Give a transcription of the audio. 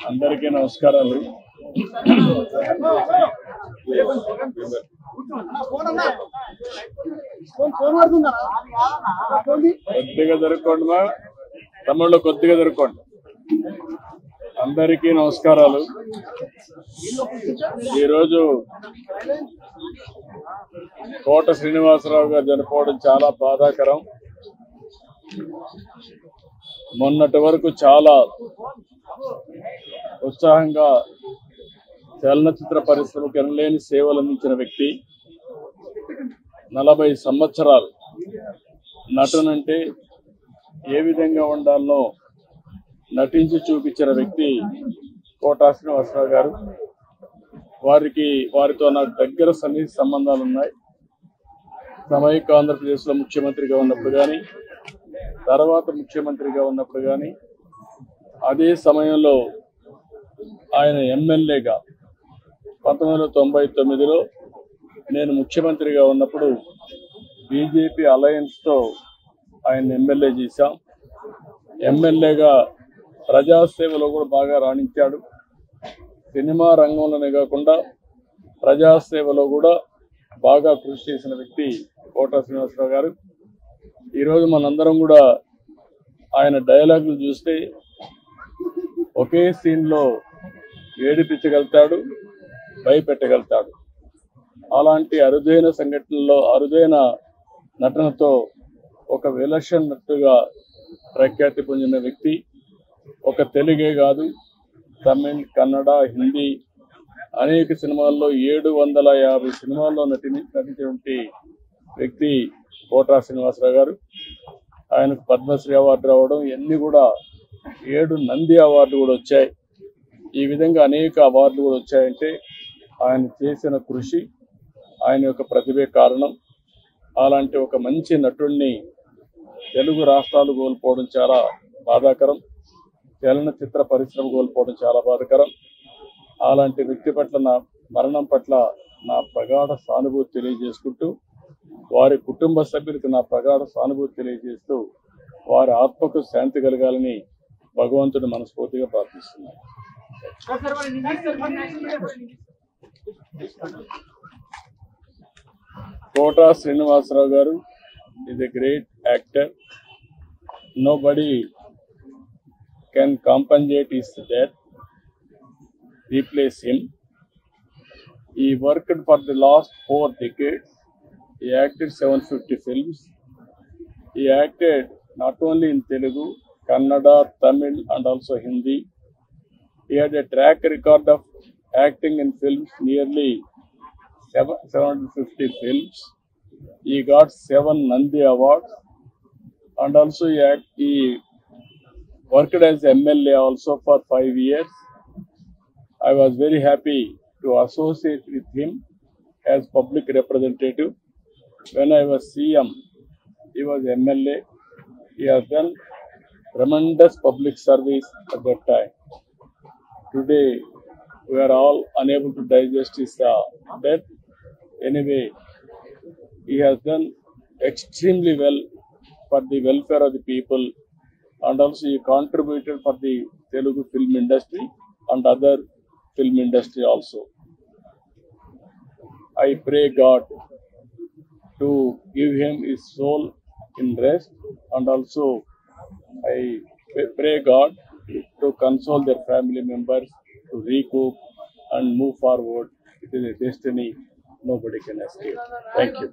అందరికీ నమస్కారాలు. కొద్దిగా జరుపుకోండి మా తమ్ముళ్ళు, కొద్దిగా జరుపుకోండి. అందరికీ నమస్కారాలు. ఈరోజు కోట శ్రీనివాసరావు గారు చనిపోవడం చాలా బాధాకరం. మొన్నటి వరకు చాలా ఉత్సాహంగా చలనచిత్ర పరిశ్రమకు ఎనలేని సేవలు అందించిన వ్యక్తి. 40 సంవత్సరాలు నటనంటే ఏ విధంగా ఉండాలనో నటించి చూపించిన వ్యక్తి కోట శ్రీనివాసరావు గారు. వారితో నాకు దగ్గర సన్నిహిత సంబంధాలు ఉన్నాయి. సమైక్య ఆంధ్రప్రదేశ్లో ముఖ్యమంత్రిగా ఉన్నప్పుడు కానీ, తర్వాత ముఖ్యమంత్రిగా ఉన్నప్పుడు కానీ, అదే సమయంలో ఆయన ఎమ్మెల్యేగా 1999లో నేను ముఖ్యమంత్రిగా ఉన్నప్పుడు బీజేపీ అలయన్స్తో ఆయన ఎమ్మెల్యే చేశాం. ఎమ్మెల్యేగా ప్రజాసేవలో కూడా బాగా రాణించాడు. సినిమా రంగంలోనే కాకుండా ప్రజాసేవలో కూడా బాగా కృషి చేసిన వ్యక్తి కోట శ్రీనివాసరావు గారు. ఈరోజు మనందరం కూడా ఆయన డైలాగులు చూస్తే ఒకే సీన్లో ఏడిపించగలుగుతాడు, భయపెట్టగలుగుతాడు. అలాంటి అరుదైన సంఘటనలో అరుదైన నటనతో ఒక విలక్షణ నటుగా ప్రఖ్యాతి పొందిన వ్యక్తి. ఒక తెలుగే కాదు, తమిళ్, కన్నడ, హిందీ అనేక సినిమాల్లో 750 సినిమాల్లో నటించినటువంటి వ్యక్తి కోట శ్రీనివాసరావు గారు. ఆయనకు పద్మశ్రీ అవార్డు రావడం, ఇవన్నీ కూడా 7 నంది అవార్డు కూడా వచ్చాయి. ఈ విధంగా అనేక అవార్డులు కూడా వచ్చాయంటే ఆయన చేసిన కృషి, ఆయన యొక్క ప్రతిభే కారణం. అలాంటి ఒక మంచి నటుడిని తెలుగు రాష్ట్రాలు కోల్పోవడం చాలా బాధాకరం. చలనచిత్ర పరిశ్రమ కోల్పోవడం చాలా బాధాకరం. అలాంటి వ్యక్తి పట్ల నా మరణం పట్ల నా ప్రగాఢ సానుభూతి తెలియజేసుకుంటూ, వారి కుటుంబ సభ్యులకు నా ప్రగాఢ సానుభూతి తెలియజేస్తూ, వారి ఆత్మకు శాంతి కలగాలని భగవంతుడు మనస్ఫూర్తిగా ప్రార్థిస్తున్నాను. కోట శ్రీనివాసరావు గారు is a great actor. Nobody can compensate his death, replace him. He worked for the last 4 decades. He acted 750 films. He acted not only in Telugu, Kannada, Tamil and also Hindi. He had a track record of acting in films, nearly 750 films. He got 7 Nandi Awards, and also he worked as MLA also for 5 years. I was very happy to associate with him as public representative. When I was CM, he was MLA. He has done tremendous public service at that time. Today, we are all unable to digest his death. Anyway, he has done extremely well for the welfare of the people, and also he contributed for the Telugu film industry and other film industry also. I pray God to give him his soul in rest, and also I pray God to console their family members, to recoup and move forward. It is a destiny nobody can escape. Thank you.